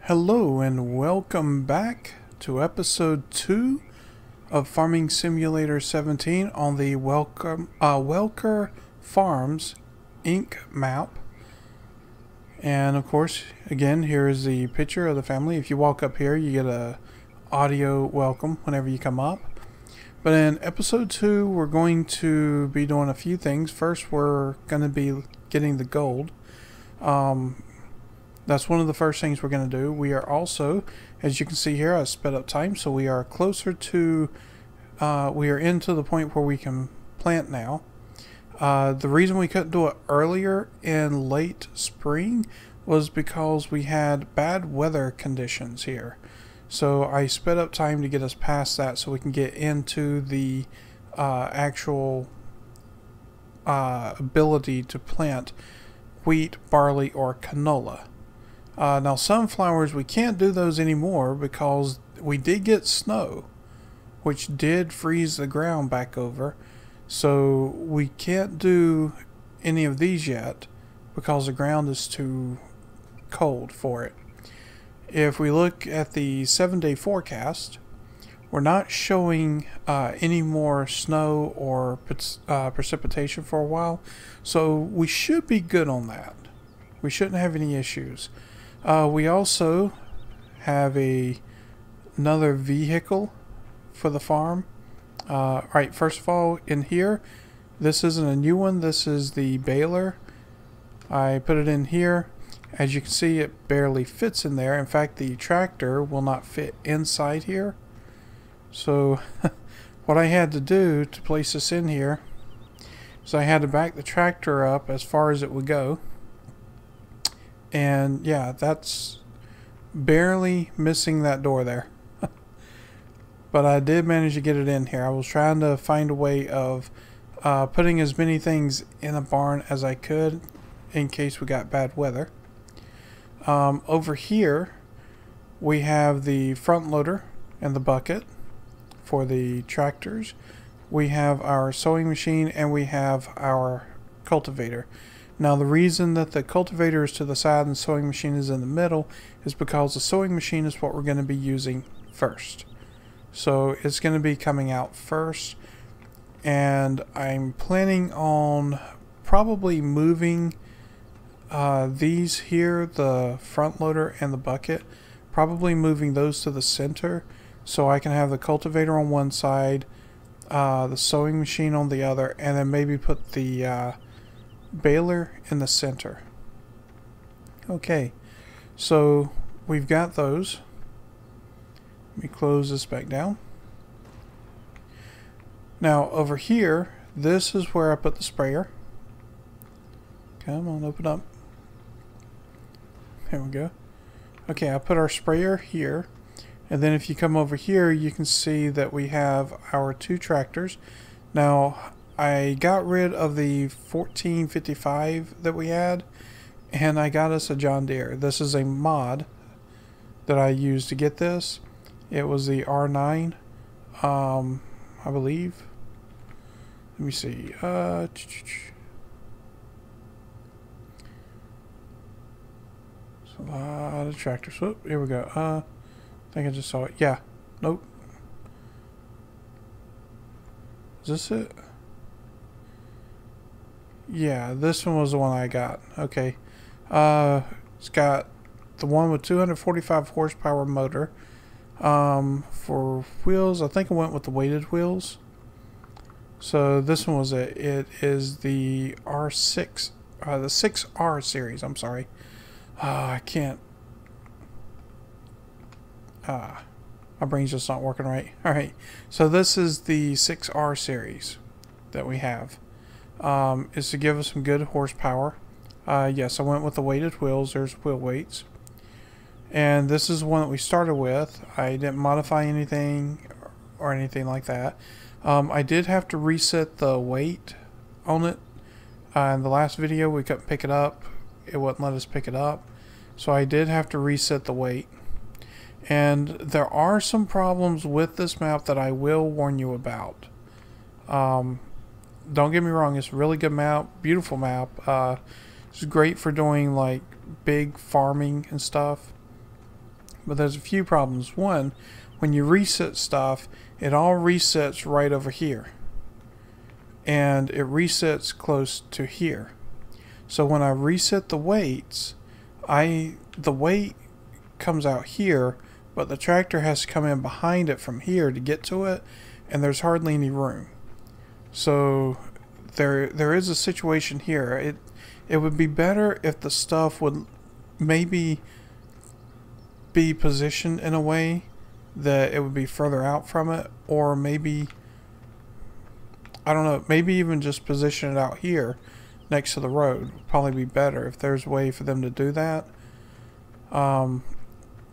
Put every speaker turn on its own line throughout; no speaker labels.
Hello and welcome back to episode 2 of Farming Simulator 17 on the Welker Farms Inc. map. And of course, again, here is the picture of the family. If you walk up here, you get a audio welcome whenever you come up. But in episode 2, we're going to be doing a few things. First, we're going to be getting the gold. That's one of the first things we're going to do. We are also, as you can see here, I sped up time, so we are closer to, we are into the point where we can plant now. The reason we couldn't do it earlier in late spring was because we had bad weather conditions here. So I sped up time to get us past that so we can get into the actual ability to plant wheat, barley, or canola. Now sunflowers, we can't do those anymore because we did get snow, which did freeze the ground back over. So we can't do any of these yet because the ground is too cold for it. If we look at the 7-day forecast, we're not showing any more snow or precipitation for a while. So we should be good on that. We shouldn't have any issues. We also have another vehicle for the farm. Alright, first of all, in here, this isn't a new one. This is the baler. I put it in here. As you can see, it barely fits in there. In fact, the tractor will not fit inside here. So what I had to do to place this in here is I had to back the tractor up as far as it would go. And yeah, that's barely missing that door there. But I did manage to get it in here. I was trying to find a way of putting as many things in a barn as I could in case we got bad weather. Over here we have the front loader and the bucket for the tractors. We have our sowing machine and we have our cultivator. Now the reason that the cultivator is to the side and the sowing machine is in the middle is because the sowing machine is what we're going to be using first. So it's going to be coming out first, and I'm planning on probably moving these here, the front loader and the bucket, probably moving those to the center so I can have the cultivator on one side, the sowing machine on the other, and then maybe put the baler in the center. Okay, so we've got those. Let me close this back down. Now over here, this is where I put the sprayer. Come on, open up. There we go. Okay, I put our sprayer here, and then if you come over here, you can see that we have our two tractors. Now I got rid of the 1455 that we had, and I got us a John Deere. This is a mod that I used to get this. It was the R9, I believe. Let me see. It's a lot of tractors. Whoop, here we go. I think I just saw it. Yeah. Nope. Is this it? Yeah, this one was the one I got. Okay. It's got the one with 245 horsepower motor. For wheels, I think I went with the weighted wheels. So this one was it. It is the R6, the 6R series. I'm sorry. I can't. My brain's just not working right. All right. So this is the 6R series that we have. Is to give us some good horsepower. Yes, I went with the weighted wheels. There's wheel weights. And this is the one that we started with. I didn't modify anything or anything like that. I did have to reset the weight on it. In the last video, we couldn't pick it up. It wouldn't let us pick it up. So I did have to reset the weight. And there are some problems with this map that I will warn you about. Don't get me wrong, it's a really good map, beautiful map. It's great for doing like big farming and stuff. but there's a few problems. One, when you reset stuff, it all resets right over here. And it resets close to here. So when I reset the weights, the weight comes out here, but the tractor has to come in behind it from here to get to it, and there's hardly any room. So there is a situation here. It would be better if the stuff would maybe be positioned in a way that it would be further out from it, or maybe, I don't know, maybe even just position it out here next to the road would probably be better if there's a way for them to do that.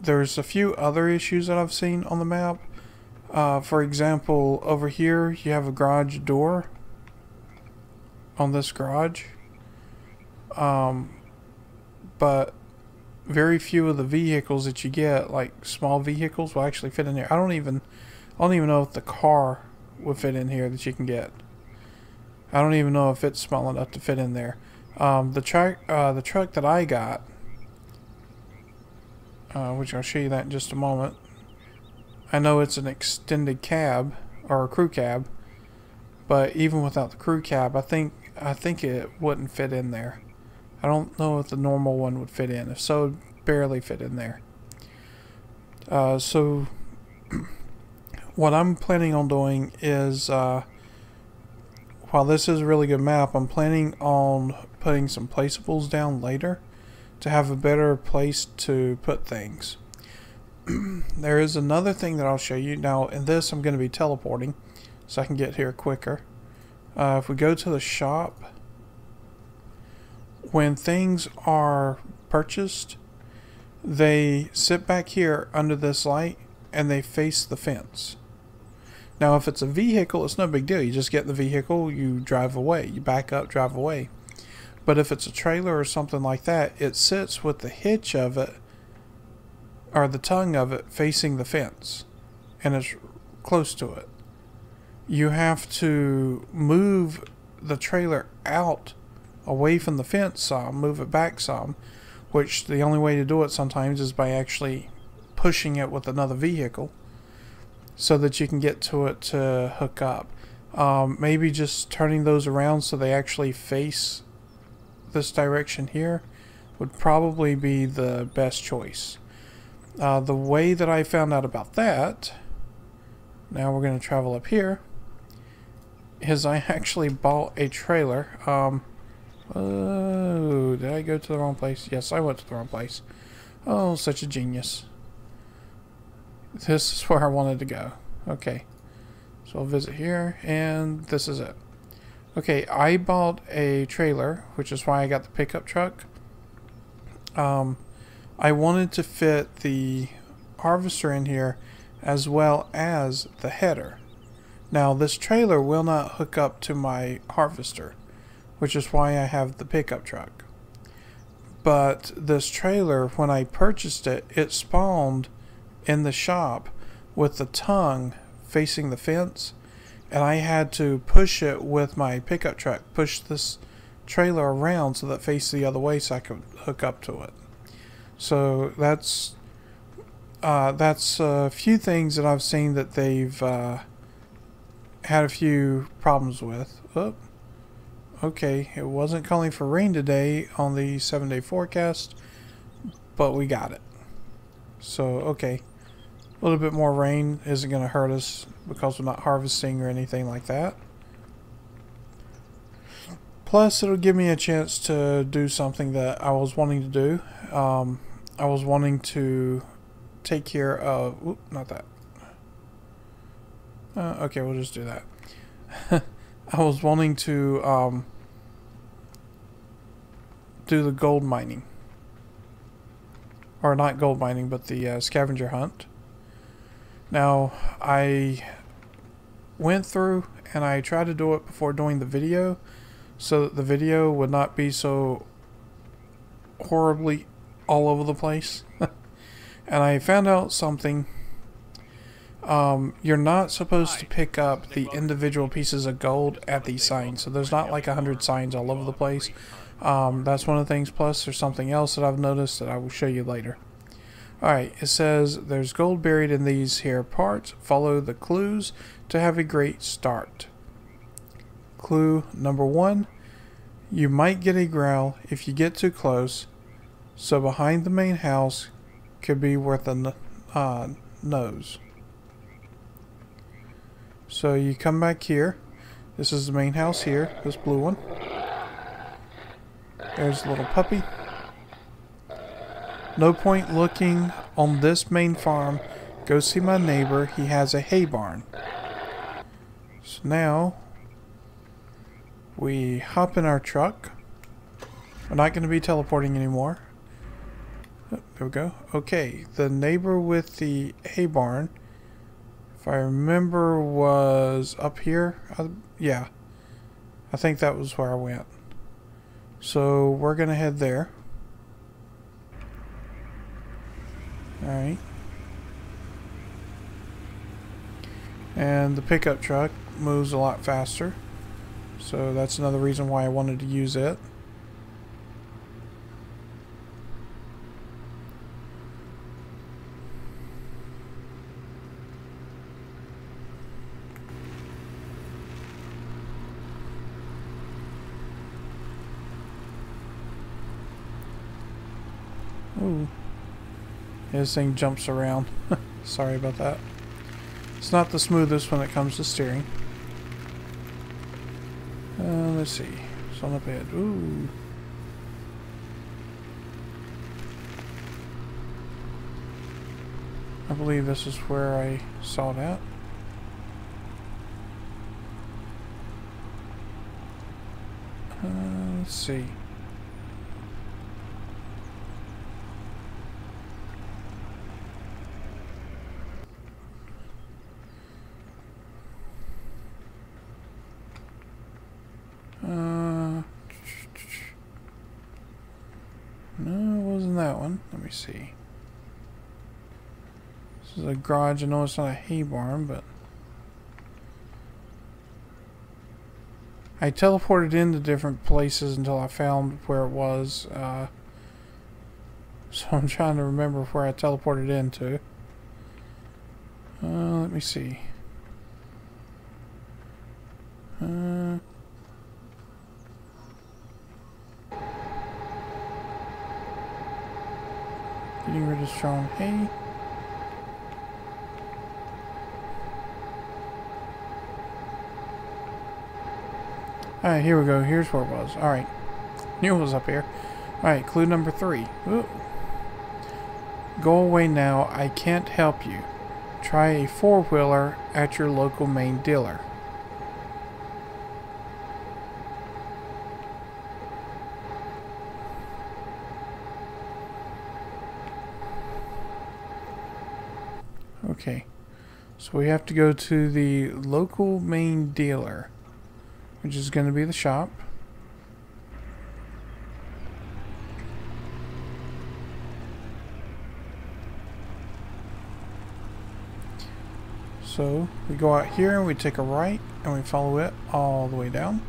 There's a few other issues that I've seen on the map. For example, over here you have a garage door on this garage, but very few of the vehicles that you get, like small vehicles, will actually fit in here. I don't even know if the car would fit in here that you can get. I don't even know if it's small enough to fit in there. The truck that I got, which I'll show you that in just a moment. I know it's an extended cab or a crew cab, but even without the crew cab, I think it wouldn't fit in there. I don't know if the normal one would fit in. If so, it'd barely fit in there. So what I'm planning on doing is, while this is a really good map, I'm planning on putting some placeables down later to have a better place to put things. There is another thing that I'll show you. Now in this I'm going to be teleporting so I can get here quicker. If we go to the shop, when things are purchased, they sit back here under this light and they face the fence. Now if it's a vehicle, it's no big deal. You just get the vehicle, you drive away, you back up, drive away. But if it's a trailer or something like that, it sits with the hitch of it, or the tongue of it, facing the fence, and it's close to it. You have to move the trailer out away from the fence some, move it back some, which the only way to do it sometimes is by actually pushing it with another vehicle so that you can get to it to hook up. Maybe just turning those around so they actually face this direction here would probably be the best choice. The way that I found out about that, now we're going to travel up here, is I actually bought a trailer. Oh, did I go to the wrong place? Yes, I went to the wrong place. Oh, such a genius. This is where I wanted to go. Okay, so I'll visit here, and this is it. Okay, I bought a trailer, which is why I got the pickup truck. I wanted to fit the harvester in here as well as the header. Now this trailer will not hook up to my harvester, which is why I have the pickup truck. But this trailer, when I purchased it, it spawned in the shop with the tongue facing the fence, and I had to push it with my pickup truck, push this trailer around so that it faced the other way so I could hook up to it. So that's a few things that I've seen that they've had a few problems with. Oh, okay, it wasn't calling for rain today on the 7-day forecast, but we got it. So, okay, a little bit more rain isn't going to hurt us because we're not harvesting or anything like that. Plus, it'll give me a chance to do something that I was wanting to do. I was wanting to take care of... Oop, not that. Okay, we'll just do that. I was wanting to do the gold mining. Or not gold mining, but the scavenger hunt. Now, I went through and I tried to do it before doing the video, so that the video would not be so horribly all over the place. And I found out something. You're not supposed to pick up the individual pieces of gold at these signs. So there's not like 100 signs all over the place. That's one of the things. Plus there's something else that I've noticed that I will show you later. Alright, it says there's gold buried in these here parts. Follow the clues to have a great start. Clue number 1. You might get a growl if you get too close, so behind the main house could be worth a nose. So you come back here. This is the main house here, this blue one. There's a little puppy. No point looking on this main farm. Go see my neighbor. He has a hay barn. So now we hop in our truck. We're not going to be teleporting anymore. Oh, there we go. Okay, the neighbor with the hay barn, if I remember, was up here. Yeah, I think that was where I went. So we're going to head there. Alright. And the pickup truck moves a lot faster. So that's another reason why I wanted to use it. Ooh. This thing jumps around. Sorry about that. It's not the smoothest when it comes to steering. Let's see. It's on up ahead. Ooh. I believe this is where I saw that. Let's see. No, it wasn't that one. Let me see. This is a garage. I know it's not a hay barn, but I teleported into different places until I found where it was. So I'm trying to remember where I teleported into. Let me see. Getting rid of strong hay. Alright, here we go. Here's where it was. Alright. Knew it was up here. Alright, clue number 3. Ooh. Go away now. I can't help you. Try a four-wheeler at your local main dealer. Okay, so we have to go to the local main dealer, which is going to be the shop. So we go out here and we take a right and we follow it all the way down.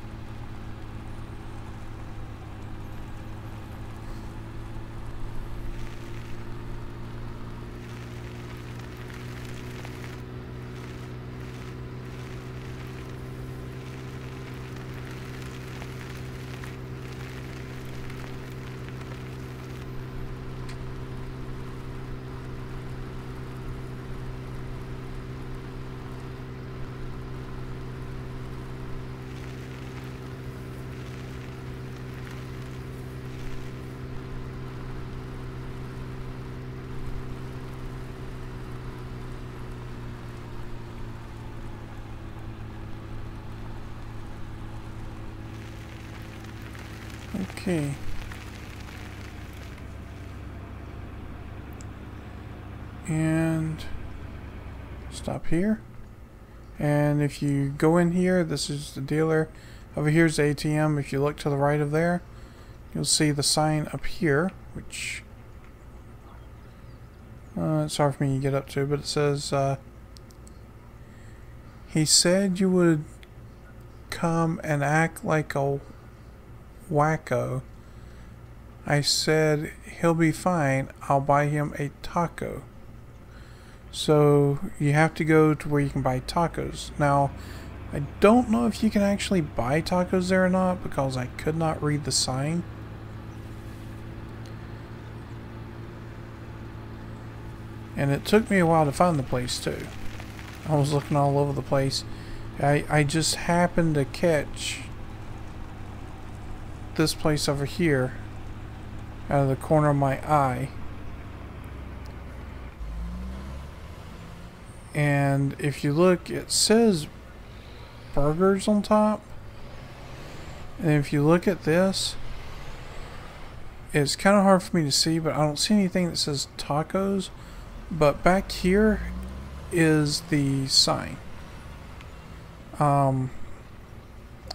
Okay. And stop here. And if you go in here, this is the dealer. Over here is the ATM. If you look to the right of there, you'll see the sign up here, which it's hard for me to get up to, but it says, he said you would come and act like a wacko. I said he'll be fine. I'll buy him a taco. So you have to go to where you can buy tacos. Now, I don't know if you can actually buy tacos there or not because I could not read the sign. And it took me a while to find the place too. I was looking all over the place. I just happened to catch this place over here out of the corner of my eye. And if you look, it says burgers on top. And if you look at this, it's kind of hard for me to see, but I don't see anything that says tacos. But back here is the sign.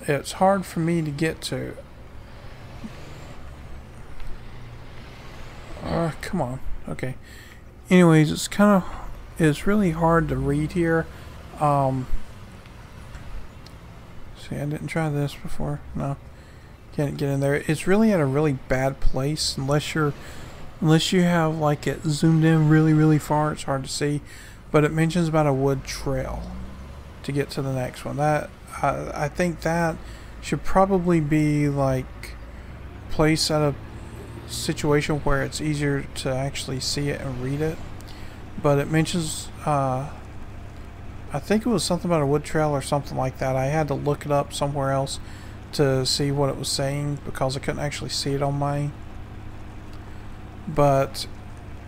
It's hard for me to get to. Come on. Okay. Anyways, it's really hard to read here. See, I didn't try this before. No. Can't get in there. It's really at a really bad place unless you have like it zoomed in really far. It's hard to see. But it mentions about a wood trail to get to the next one. That I think that should probably be like placed at a situation where it's easier to actually see it and read it. But it mentions I think it was something about a wood trail or something like that. I had to look it up somewhere else to see what it was saying because I couldn't actually see it on mine. But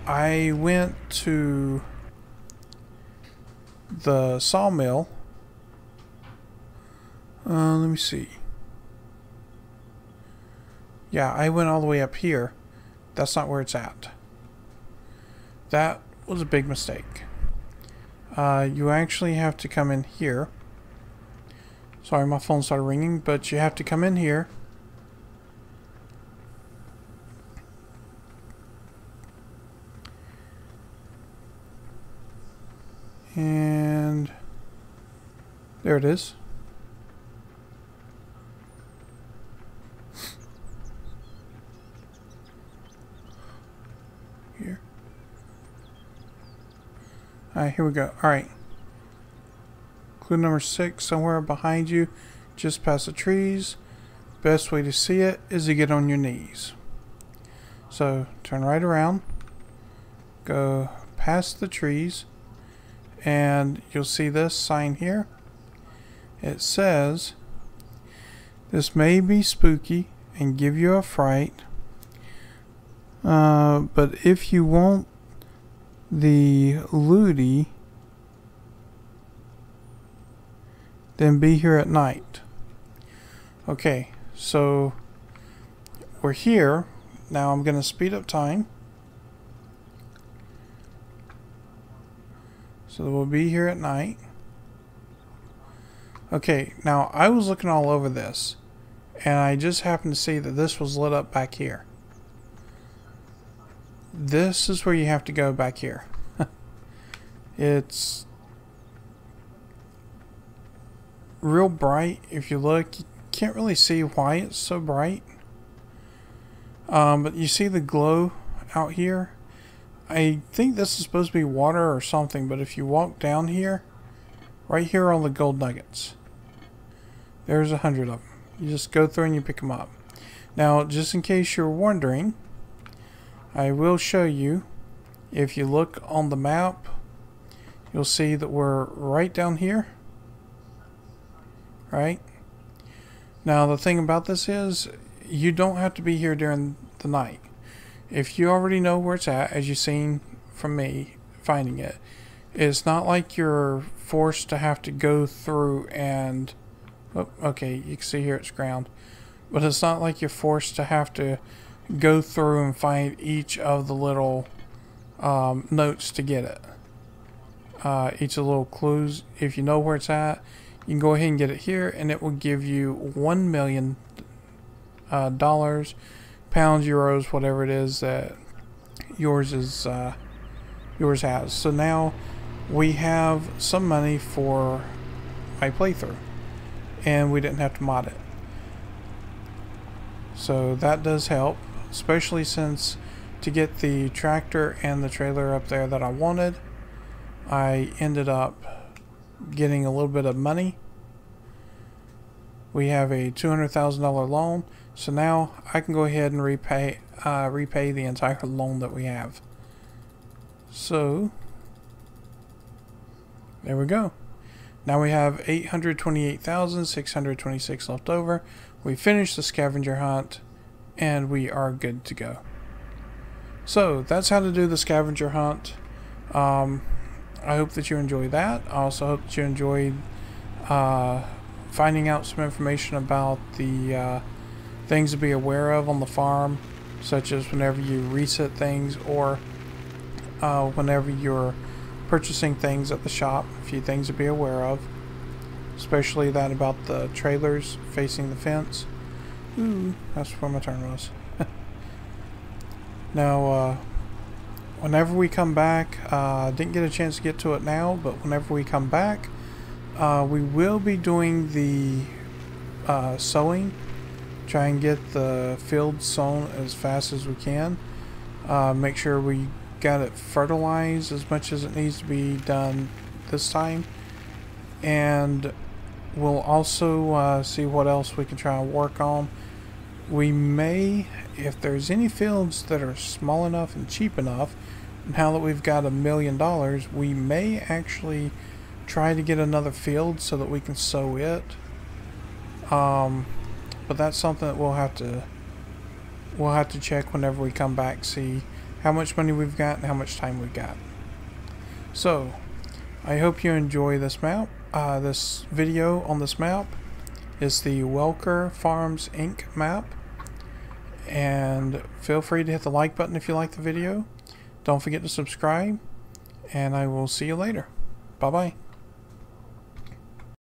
I went to the sawmill. Let me see. Yeah, I went all the way up here. That's not where it's at. That was a big mistake. You actually have to come in here. Sorry, my phone started ringing, but you have to come in here. And there it is. Here. Alright, here we go. Alright. Clue number 6, somewhere behind you, just past the trees. Best way to see it is to get on your knees. So, turn right around. Go past the trees. And you'll see this sign here. It says, "This may be spooky and give you a fright. But if you want the looty, then be here at night." Okay, so we're here. Now I'm going to speed up time. So we'll be here at night. Okay, now I was looking all over this, and I just happened to see that this was lit up back here. This is where you have to go back here. It's real bright. If you look, you can't really see why it's so bright. But you see the glow out here? I think this is supposed to be water or something, but if you walk down here, right here are all the gold nuggets. There's 100 of them. You just go through and you pick them up. Now, just in case you're wondering, I will show you. If you look on the map, you'll see that we're right down here. Right? Now, the thing about this is, you don't have to be here during the night. If you already know where it's at, as you've seen from me finding it, it's not like you're forced to have to go through and... Oh, okay, you can see here it's ground. But it's not like you're forced to have to go through and find each of the little notes to get it. Each of the little clues. If you know where it's at, you can go ahead and get it here, and it will give you $1 million, pounds, euros, whatever it is that yours has. So now we have some money for my playthrough, and we didn't have to mod it. So that does help. especially since to get the tractor and the trailer up there that I wanted, I ended up getting a little bit of money. We have a $200,000 loan, so now I can go ahead and repay the entire loan that we have. So there we go. Now we have $828,626 left over. We finished the scavenger hunt and we are good to go. So that's how to do the scavenger hunt. I hope that you enjoy that. I also hope that you enjoyed finding out some information about the things to be aware of on the farm, such as whenever you reset things or whenever you're purchasing things at the shop. A few things to be aware of, especially that about the trailers facing the fence. Ooh, that's where my turn was. Now, whenever we come back, didn't get a chance to get to it now, but whenever we come back, we will be doing the sowing. Try and get the field sown as fast as we can. Make sure we got it fertilized as much as it needs to be done this time. And we'll also see what else we can try and work on. We may, if there's any fields that are small enough and cheap enough, now that we've got $1 million, we may actually try to get another field so that we can sow it. But that's something that we'll have to check whenever we come back, see how much money we've got and how much time we've got. So I hope you enjoy this map. This video on this map is the Welker Farms Inc. map. And feel free to hit the like button if you like the video. Don't forget to subscribe. And I will see you later. Bye-bye.